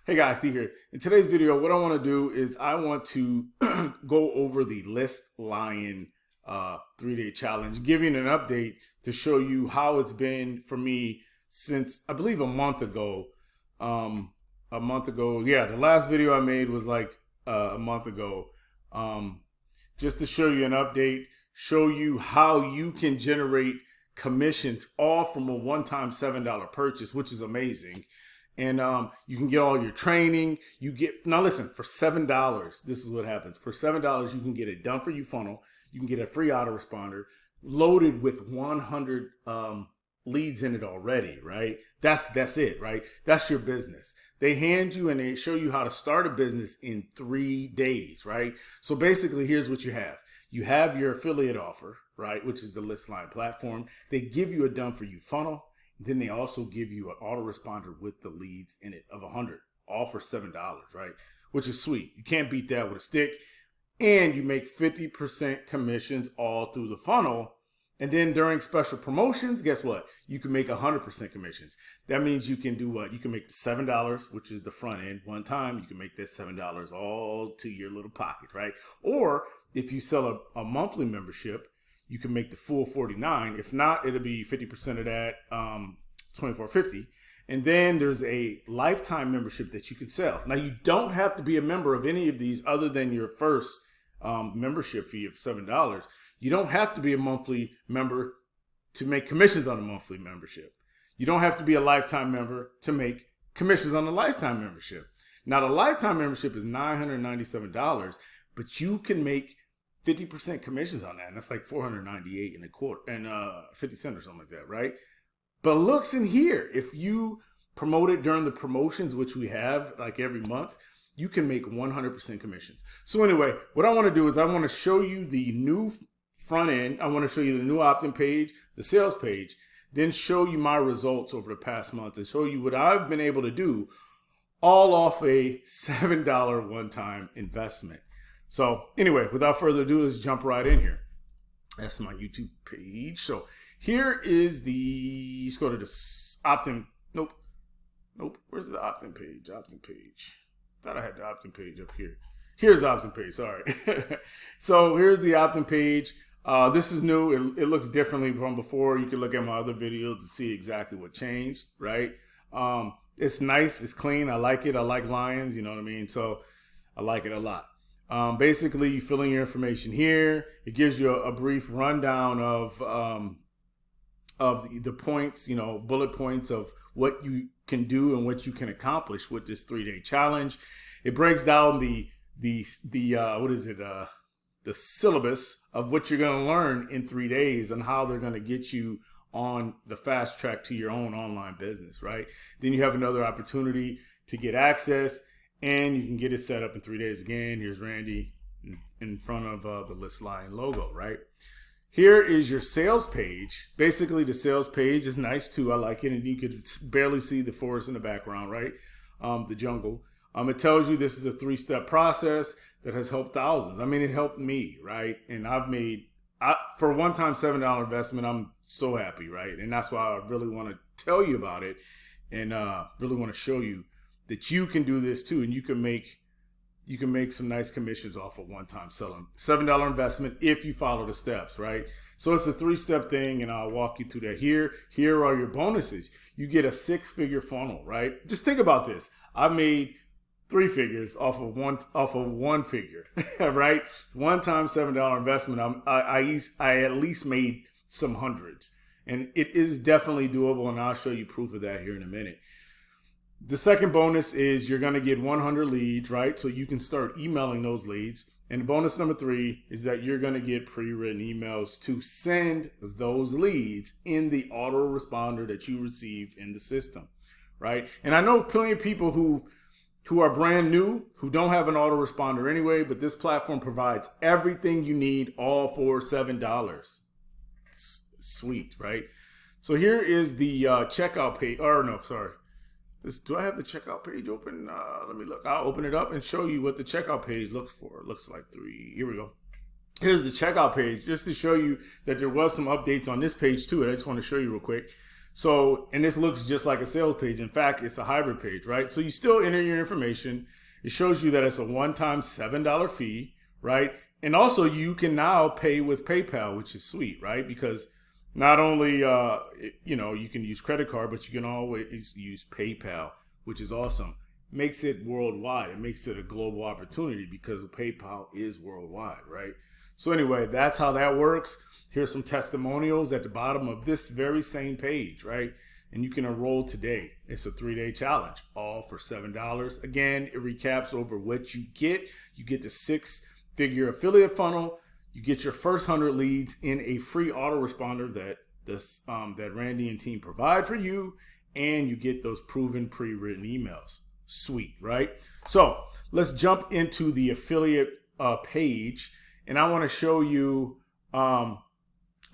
Hey guys, Steve here. In today's video, what I want to do is I want to go over the List Lion 3-day challenge, giving an update to show you how it's been for me since I believe a month ago. Yeah, the last video I made was like a month ago. Just to show you an update, show you how you can generate commissions all from a one-time $7 purchase, which is amazing. And you can get all your training. Now listen, for $7, this is what happens. For $7, you can get a done for you funnel. You can get a free autoresponder loaded with 100 leads in it already, right? That's it, right? That's your business. They hand you and they show you how to start a business in 3 days, right? So basically, here's what you have. You have your affiliate offer, right? Which is the List Lion platform. They give you a done for you funnel. Then they also give you an autoresponder with the leads in it of 100, all for $7, right? Which is sweet. You can't beat that with a stick. And you make 50% commissions all through the funnel. And then during special promotions, guess what? You can make 100% commissions. That means you can do what? You can make the $7, which is the front end, one time. You can make that $7 all to your little pocket, right? Or if you sell a monthly membership, you can make the full 49. If not, it'll be 50% of that, $24.50. And then there's a lifetime membership that you can sell. Now, you don't have to be a member of any of these other than your first membership fee of $7. You don't have to be a monthly member to make commissions on a monthly membership. You don't have to be a lifetime member to make commissions on a lifetime membership. Now, the lifetime membership is $997, but you can make 50% commissions on that, and that's like $498 and a quarter and 50 cents or something like that, right? But look in here, if you promote it during the promotions, which we have like every month, you can make 100% commissions. So anyway, what I want to do is I want to show you the new front end. I want to show you the new opt-in page, the sales page, then show you my results over the past month and show you what I've been able to do all off a $7 one-time investment. So anyway, without further ado, let's jump right in here. That's my YouTube page. So here is let's go to the opt-in. Nope. Where's the opt-in page? Thought I had the opt-in page up here. Here's the opt-in page, sorry. So here's the opt-in page. This is new. It looks differently from before. You can look at my other videos to see exactly what changed, right? It's nice. It's clean. I like it. I like lions, you know what I mean? So I like it a lot. Basically, you fill in your information here. It gives you a brief rundown of the points, bullet points of what you can do and what you can accomplish with this 3-day challenge. It breaks down the syllabus of what you're going to learn in 3 days and how they're going to get you on the fast track to your own online business, right? Then you have another opportunity to get access. And you can get it set up in 3 days again. Here's Randy in front of the List Lion logo, right? Here is your sales page. Basically, the sales page is nice too. I like it. And you could barely see the forest in the background, right? The jungle. It tells you this is a 3-step process that has helped thousands. I mean, it helped me, right? And for a one-time $7 investment, I'm so happy, right? And that's why I really want to tell you about it and really want to show you that you can do this too, and you can make some nice commissions off of one-time selling $7 investment if you follow the steps, right? So it's a 3-step thing, and I'll walk you through that here. Here are your bonuses. You get a 6-figure funnel, right? Just think about this. I made 3 figures off of one figure, right? One-time $7 investment. I at least made some hundreds, and it is definitely doable, and I'll show you proof of that here in a minute. The second bonus is you're going to get 100 leads, right? So you can start emailing those leads. And bonus number 3 is that you're going to get pre-written emails to send those leads in the autoresponder that you received in the system, right? And I know plenty of people who are brand new, who don't have an autoresponder anyway, but this platform provides everything you need all for $7. Sweet, right? So here is the checkout page. Do I have the checkout page open? Let me look. I'll open it up and show you what the checkout page looks for. It looks like 3. Here we go. Here's the checkout page, just to show you that there was some updates on this page too. And I just want to show you real quick. So, and this looks just like a sales page. In fact, it's a hybrid page, right? So you still enter your information. It shows you that it's a one-time $7 fee, right? And also you can now pay with PayPal, which is sweet, right? Because not only, you know, you can use credit card, but you can always use PayPal, which is awesome. Makes it worldwide. It makes it a global opportunity because PayPal is worldwide, right? So anyway, that's how that works. Here's some testimonials at the bottom of this very same page, right? And you can enroll today. It's a 3-day challenge, all for $7. Again, it recaps over what you get. You get the 6-figure affiliate funnel. You get your first 100 leads in a free autoresponder that Randy and team provide for you, and you get those proven pre-written emails. Sweet, right? So let's jump into the affiliate page, and I want to show you.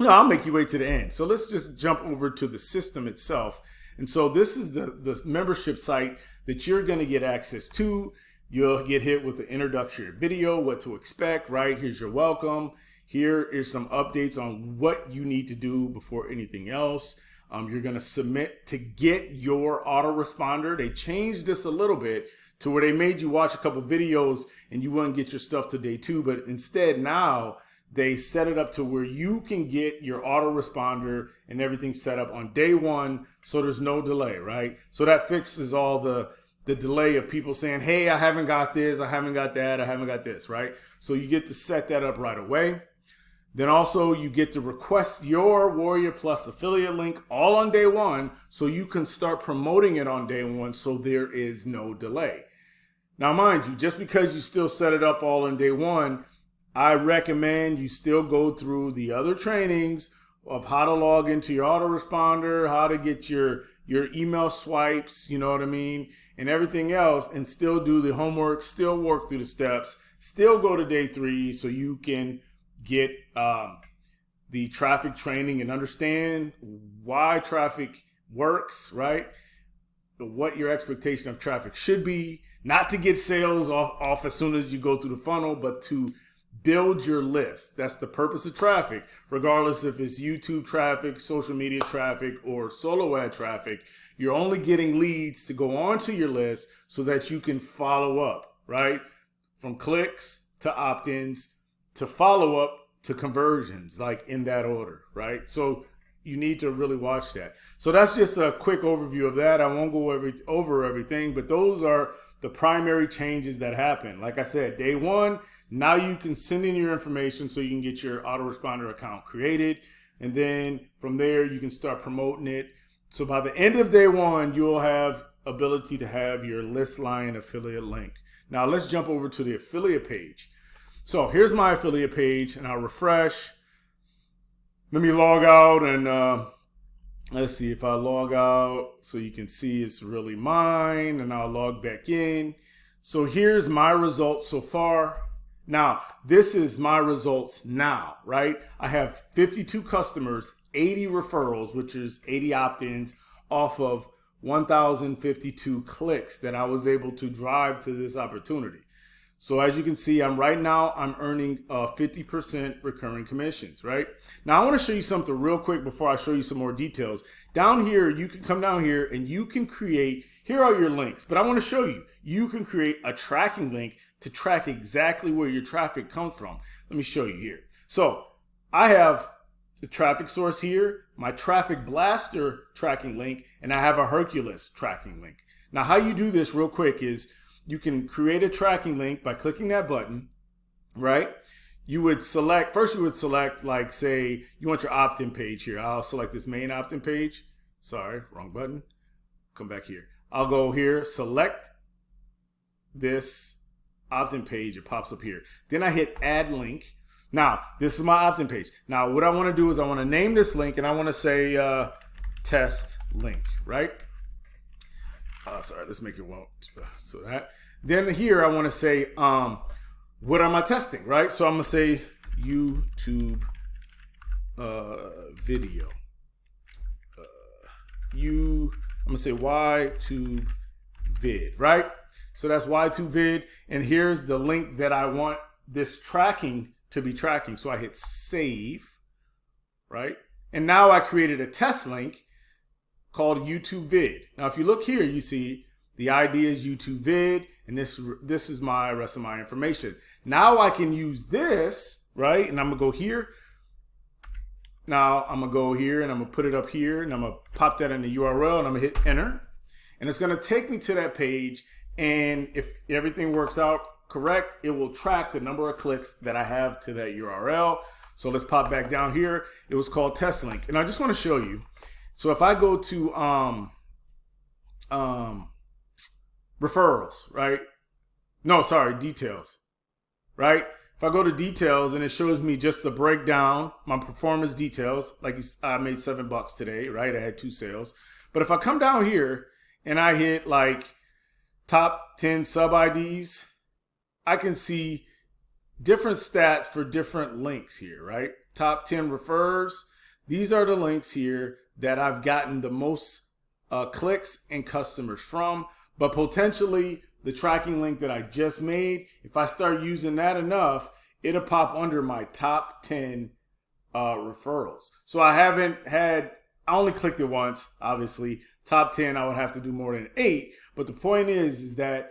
No, I'll make you wait to the end. So let's just jump over to the system itself. And so this is the membership site that you're going to get access to. You'll get hit with the introductory video, what to expect, right? Here's your welcome. Here is some updates on what you need to do before anything else. You're going to submit to get your autoresponder. They changed this a little bit to where they made you watch a couple videos and you wouldn't get your stuff to day 2. But instead now, they set it up to where you can get your autoresponder and everything set up on day 1, so there's no delay, right? So that fixes all the delay of people saying, hey, I haven't got this, I haven't got that, I haven't got this, right? So you get to set that up right away. Then also you get to request your Warrior Plus affiliate link all on day 1, so you can start promoting it on day 1, so there is no delay. Now, mind you, just because you still set it up all on day 1, I recommend you still go through the other trainings of how to log into your autoresponder, how to get your email swipes, you know what I mean, and everything else, and still do the homework, still work through the steps, still go to day 3 so you can get the traffic training and understand why traffic works, right? What your expectation of traffic should be, not to get sales off as soon as you go through the funnel, but to build your list. That's the purpose of traffic, regardless if it's YouTube traffic, social media traffic, or solo ad traffic. You're only getting leads to go onto your list so that you can follow up, right? From clicks to opt-ins to follow up to conversions, like in that order, right? So you need to really watch that. So that's just a quick overview of that. I won't go over everything, but those are the primary changes that happen. Like I said, day 1, now you can send in your information so you can get your autoresponder account created. And then from there, you can start promoting it. So by the end of day 1, you'll have ability to have your list line affiliate link. Now let's jump over to the affiliate page. So here's my affiliate page, and I'll refresh. Let me log out, and let's see if I log out so you can see it's really mine, and I'll log back in. So here's my results so far. Now, this is my results now, right? I have 52 customers, 80 referrals, which is 80 opt-ins off of 1,052 clicks that I was able to drive to this opportunity. So as you can see, I'm earning 50% recurring commissions, right? Now I want to show you something real quick before I show you some more details. Down here, you can come down here and you can create, here are your links, but I want to show you, you can create a tracking link to track exactly where your traffic comes from. Let me show you here. So I have the traffic source here, my traffic blaster tracking link, and I have a Hercules tracking link. Now how you do this real quick is you can create a tracking link by clicking that button, right? You would select, like say you want your opt-in page here. I'll select this main opt-in page. Sorry, wrong button. Come back here. I'll go here, select this opt-in page. It pops up here. Then I hit add link. Now, this is my opt-in page. Now, what I want to do is I want to name this link and I want to say test link, right? Sorry, let's make it one. So that. Then here I want to say, what am I testing, right? So I'm going to say YouTube video. I'm going to say Y2 vid, right? So that's Y2 vid. And here's the link that I want this tracking to be tracking. So I hit save, right? And now I created a test link. called YouTube vid. Now, if you look here, you see the ID is YouTube vid, and this is my rest of my information. Now I can use this, right? And I'm gonna go here. Now I'm gonna go here and I'm gonna put it up here and I'm gonna pop that in the URL and I'm gonna hit enter. And it's gonna take me to that page. And if everything works out correct, it will track the number of clicks that I have to that URL. So let's pop back down here. It was called Test Link. And I just wanna show you. So if I go to referrals, right? No, sorry, details, right? If I go to details and it shows me just the breakdown, my performance details, like I made $7 today, right? I had 2 sales. But if I come down here and I hit like top 10 sub IDs, I can see different stats for different links here, right? Top 10 refers. These are the links here that I've gotten the most clicks and customers from, but potentially the tracking link that I just made, if I start using that enough, it'll pop under my top 10 referrals. So I only clicked it once, obviously. Top 10, I would have to do more than 8. But the point is that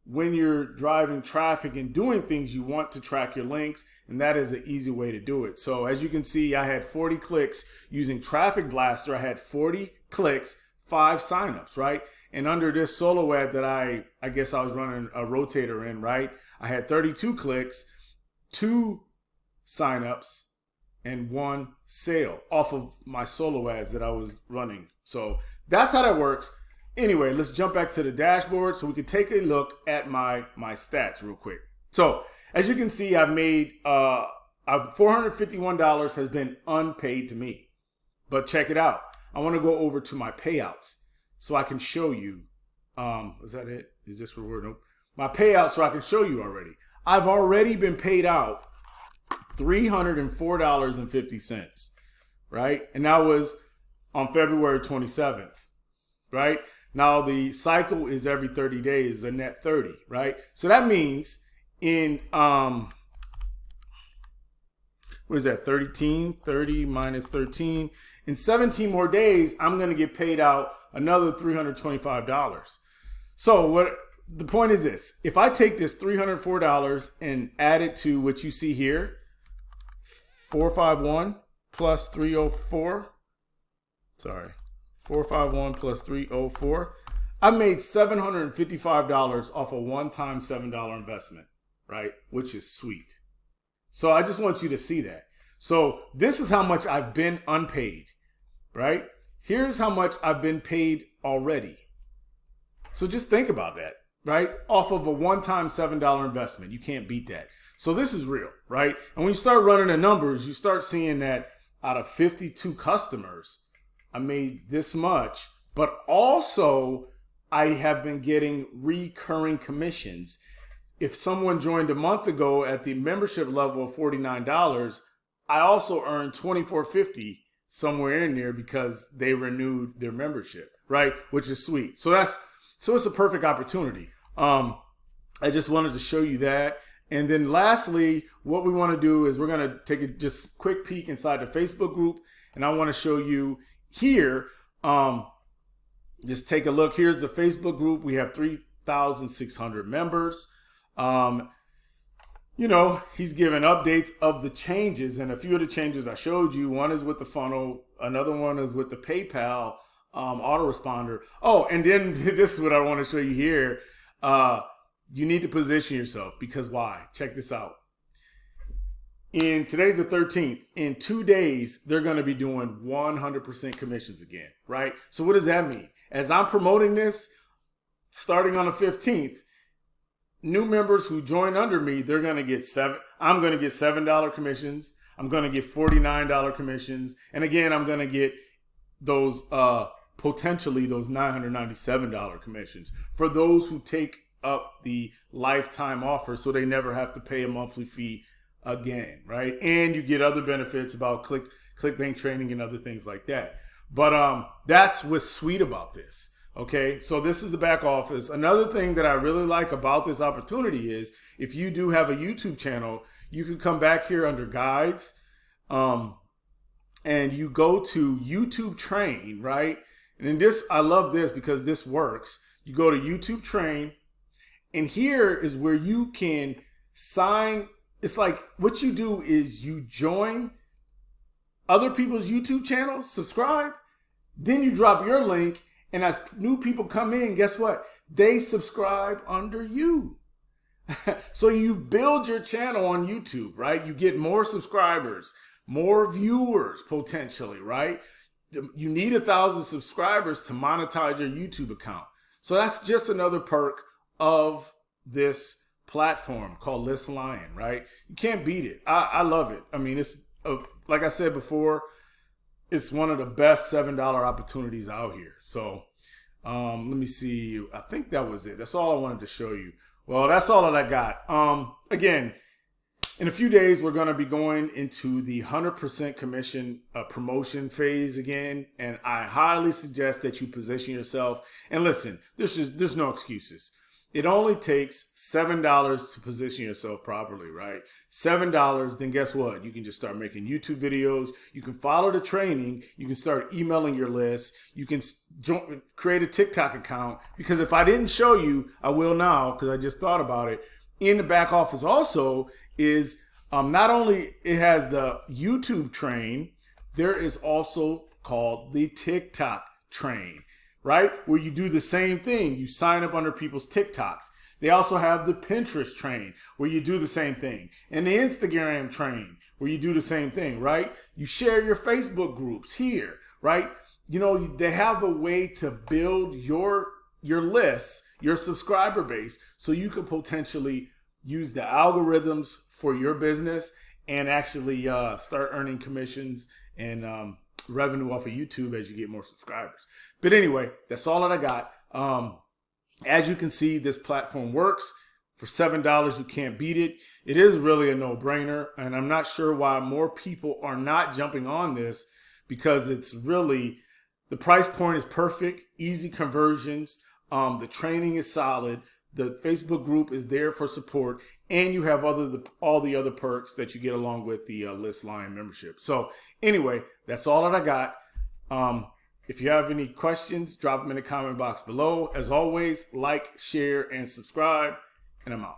when you're driving traffic and doing things, you want to track your links, and that is an easy way to do it. So as you can see, I had 40 clicks using Traffic Blaster. I had 40 clicks, 5 signups, right? And under this solo ad that I guess I was running a rotator in, right? I had 32 clicks, 2 signups, and 1 sale off of my solo ads that I was running. So that's how that works. Anyway, let's jump back to the dashboard so we can take a look at my stats real quick. So as you can see, I've made $451 has been unpaid to me. But check it out. I want to go over to my payouts so I can show you. Is that it? Is this reward? Nope. My payouts so I can show you already. I've already been paid out $304.50, right? And that was on February 27th, right? Now the cycle is every 30 days, a net 30, right? So that means in, what is that, 30 minus 13. In 17 more days, I'm gonna get paid out another $325. So what the point is this: if I take this $304 and add it to what you see here, 451 plus 304, sorry, 451 plus 304, I made $755 off a one-time $7 investment, right? Which is sweet. So I just want you to see that. So this is how much I've been unpaid, right? Here's how much I've been paid already. So just think about that, right? Off of a one-time $7 investment. You can't beat that. So this is real, right? And when you start running the numbers, you start seeing that out of 52 customers, I made this much, but also I have been getting recurring commissions. If someone joined a month ago at the membership level of $49, I also earned $24.50 somewhere in there because they renewed their membership, right? Which is sweet. So it's a perfect opportunity. I just wanted to show you that. And then lastly, what we want to do is we're going to take a just quick peek inside the Facebook group. And I want to show you here, just take a look. Here's the Facebook group. We have 3,600 members. You know, he's giving updates of the changes, and a few of the changes I showed you. One is with the funnel. Another one is with the PayPal autoresponder. Oh, and then this is what I want to show you here. You need to position yourself, because why? Check this out. Today's the 13th. In 2 days, they're going to be doing 100% commissions again, right? So what does that mean? As I'm promoting this, starting on the 15th, new members who join under me, they're going to get I'm going to get $7 commissions. I'm going to get $49 commissions. And again, I'm going to get those, potentially those $997 commissions for those who take up the lifetime offer, so they never have to pay a monthly fee again, right? And you get other benefits about ClickBank training and other things like that. But that's what's sweet about this. Okay, so this is the back office. Another thing that I really like about this opportunity is if you do have a YouTube channel, you can come back here under guides, and you go to YouTube train, right? And then this, I love this because this works. You go to YouTube Train, and here is where you can sign. It's like what you do is you join other people's YouTube channels, subscribe, then you drop your link, and as new people come in, guess what? They subscribe under you. So you build your channel on YouTube, right? You get more subscribers, more viewers potentially, right? You need 1,000 subscribers to monetize your YouTube account. So that's just another perk of this platform called List Lion, right? You can't beat it. I love it. I mean, it's like I said before, it's one of the best $7 opportunities out here. So let me see. I think that was it. That's all I wanted to show you. Well, that's all that I got. Again, in a few days, we're going to be going into the 100% commission promotion phase again. And I highly suggest that you position yourself. And listen, there's no excuses. It only takes $7 to position yourself properly, right? $7, then guess what? You can just start making YouTube videos. You can follow the training. You can start emailing your list. You can create a TikTok account. Because if I didn't show you, I will now because I just thought about it. In the back office also is not only it has the YouTube train, there is also called the TikTok train. Right? Where you do the same thing. You sign up under people's TikToks. They also have the Pinterest train where you do the same thing. And the Instagram train where you do the same thing, right? You share your Facebook groups here, right? You know, they have a way to build your lists, your subscriber base, so you could potentially use the algorithms for your business and actually start earning commissions and revenue off of YouTube as you get more subscribers. But anyway, that's all that I got. As you can see, this platform works. For $7, you can't beat it. It is really a no-brainer, and I'm not sure why more people are not jumping on this because it's really, the price point is perfect, easy conversions, the training is solid, the Facebook group is there for support, and you have all the other perks that you get along with the List Lion membership. So anyway, that's all that I got. If you have any questions, drop them in the comment box below. As always, like, share, and subscribe, and I'm out.